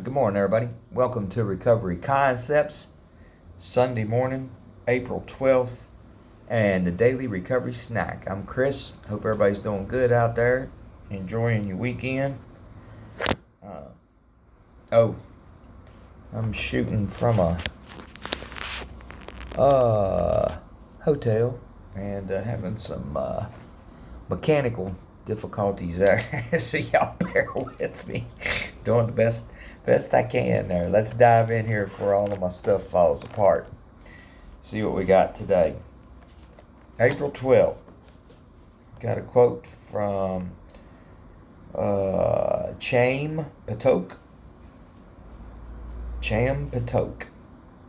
Good morning, everybody. Welcome to Recovery Concepts, Sunday morning, April 12th, and the Daily Recovery Snack. I'm Chris. Hope everybody's doing good out there, enjoying your weekend. I'm shooting from a hotel and having some mechanical difficulties there. So y'all bear with me. Doing the best I can there. Let's dive in here before all of my stuff falls apart. See what we got today. April 12th. Got a quote from Chaim Potok.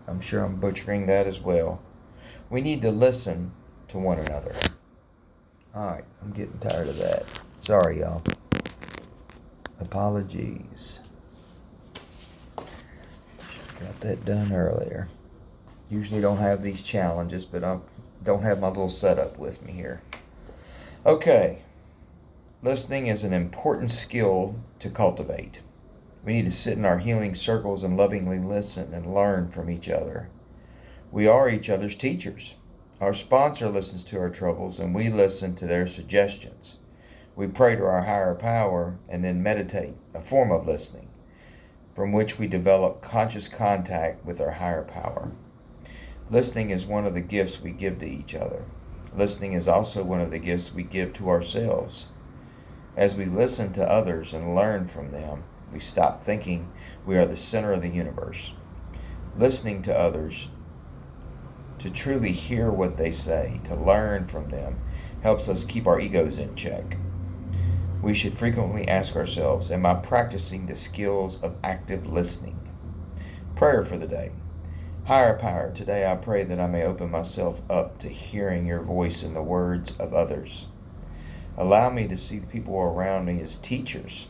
I'm sure I'm butchering that as well. We need to listen to one another. Alright, I'm getting tired of that. Sorry, y'all. Apologies. Got that done earlier. Usually don't have these challenges, but I don't have my little setup with me here. Okay. Listening is an important skill to cultivate. We need to sit in our healing circles and lovingly listen and learn from each other. We are each other's teachers. Our sponsor listens to our troubles and we listen to their suggestions. We pray to our higher power and then meditate, a form of listening, from which we develop conscious contact with our higher power. Listening is one of the gifts we give to each other. Listening is also one of the gifts we give to ourselves. As we listen to others and learn from them, we stop thinking we are the center of the universe. Listening to others, to truly hear what they say, to learn from them, helps us keep our egos in check. We should frequently ask ourselves, am I practicing the skills of active listening? Prayer for the day. Higher power, today I pray that I may open myself up to hearing your voice in the words of others. Allow me to see the people around me as teachers.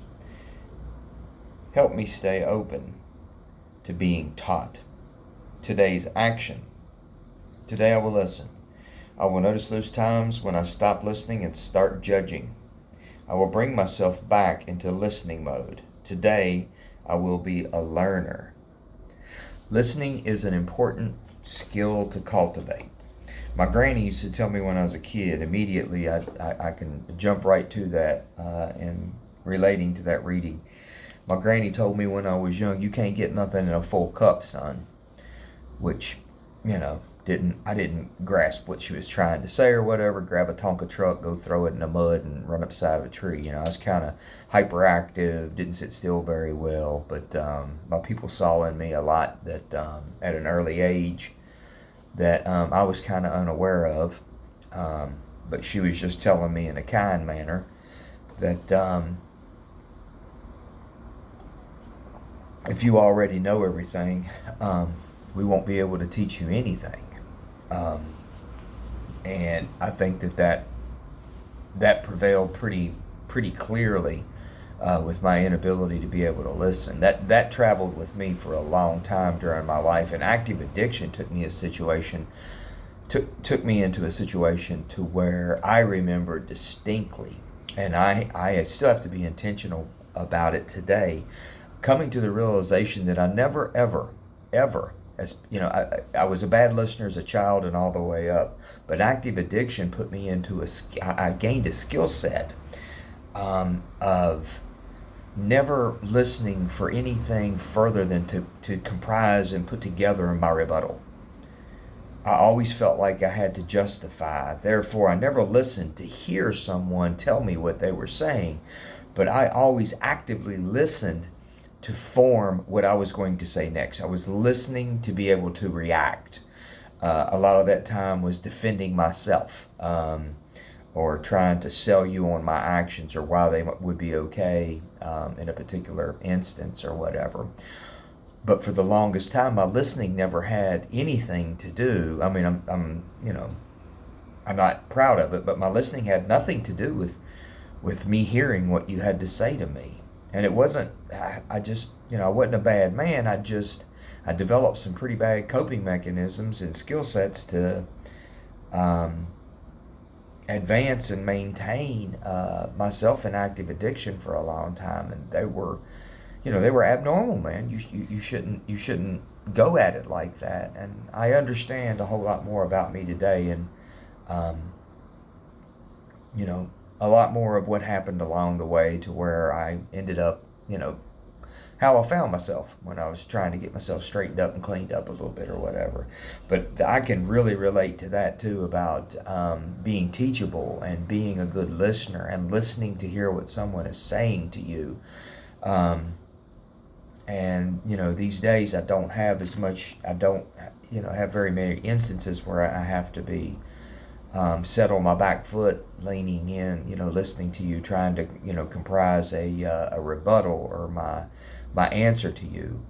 Help me stay open to being taught. Today's action. Today I will listen. I will notice those times when I stop listening and start judging. I will bring myself back into listening mode. Today I will be a learner. Listening is an important skill to cultivate. My granny used to tell me when I was a kid, immediately I can jump right to that and relating to that reading. My granny told me when I was young, you can't get nothing in a full cup, son. Which, I didn't grasp what she was trying to say or whatever. Grab a Tonka truck, go throw it in the mud and run up the side of a tree. I was kind of hyperactive, didn't sit still very well. But my people saw in me a lot that at an early age that I was kind of unaware of. But she was just telling me in a kind manner that if you already know everything, we won't be able to teach you anything. And I think that prevailed pretty clearly with my inability to be able to listen. That traveled with me for a long time during my life, and active addiction took me into a situation to where I remember distinctly, and I still have to be intentional about it today, coming to the realization that I never ever, as I was a bad listener as a child and all the way up, but active addiction put me into I gained a skill set of never listening for anything further than to comprise and put together my rebuttal. I always felt like I had to justify. Therefore, I never listened to hear someone tell me what they were saying, but I always actively listened to form what I was going to say next. I was listening to be able to react. A lot of that time was defending myself or trying to sell you on my actions or why they would be okay in a particular instance or whatever. But for the longest time, my listening never had anything to do. I mean, I'm not proud of it, but my listening had nothing to do with me hearing what you had to say to me. And it wasn't, I just, I wasn't a bad man. I developed some pretty bad coping mechanisms and skill sets to advance and maintain myself in active addiction for a long time. And they were they were abnormal, man. You shouldn't go at it like that. And I understand a whole lot more about me today, and um, a lot more of what happened along the way to where I ended up, how I found myself when I was trying to get myself straightened up and cleaned up a little bit or whatever. But I can really relate to that too about being teachable and being a good listener and listening to hear what someone is saying to you. Um, and these days I don't have as much. I don't have very many instances where I have to be set on my back foot, leaning in, listening to you, trying to, comprise a rebuttal or my answer to you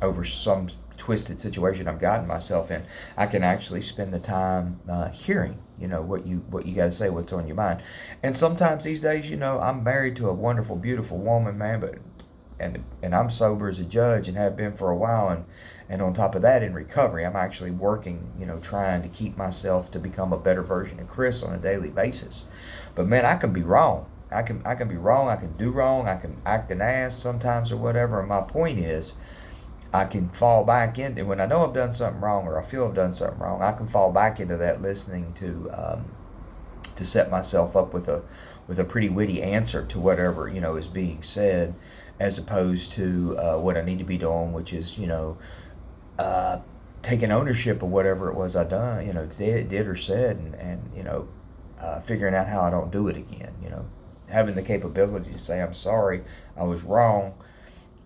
over some twisted situation I've gotten myself in. I can actually spend the time hearing, what you got to say, what's on your mind. And sometimes these days, I'm married to a wonderful, beautiful woman, man, but and I'm sober as a judge and have been for a while, and on top of that, in recovery, I'm actually working, trying to keep myself to become a better version of Chris on a daily basis. But man, I can be wrong. I can be wrong. I can do wrong. I can act an ass sometimes or whatever. And my point is, I can fall back into, when I know I've done something wrong or I feel I've done something wrong, I can fall back into that listening to set myself up with a pretty witty answer to whatever is being said, as opposed to what I need to be doing, which is uh, taking ownership of whatever it was I done, did or said, and figuring out how I don't do it again. Having the capability to say I'm sorry, I was wrong,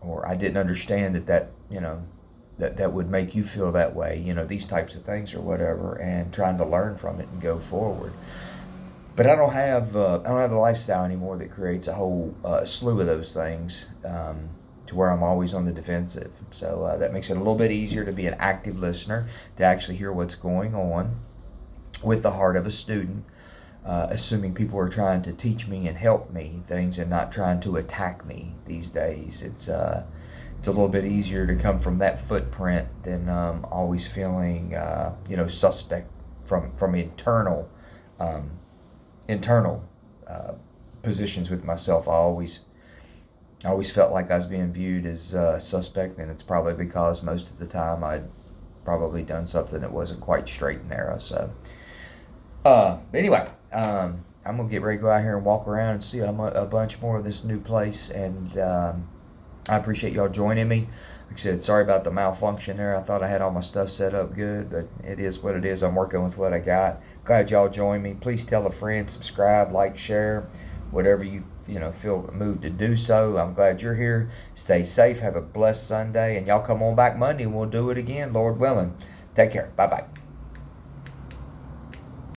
or I didn't understand that would make you feel that way. These types of things or whatever, and trying to learn from it and go forward. But I don't have the lifestyle anymore that creates a whole slew of those things, to where I'm always on the defensive. So that makes it a little bit easier to be an active listener, to actually hear what's going on with the heart of a student, assuming people are trying to teach me and help me things and not trying to attack me these days. It's a little bit easier to come from that footprint than always feeling suspect from um, internal positions with myself. I always felt like I was being viewed as suspect, and it's probably because most of the time I'd probably done something that wasn't quite straight and narrow. So, anyway, I'm gonna get ready to go out here and walk around and see a bunch more of this new place, and I appreciate y'all joining me. Like I said, sorry about the malfunction there. I thought I had all my stuff set up good, but it is what it is. I'm working with what I got. Glad y'all joined me. Please tell a friend, subscribe, like, share, whatever you feel moved to do so. I'm glad you're here. Stay safe. Have a blessed Sunday, and y'all come on back Monday and we'll do it again, Lord willing. Take care. Bye bye.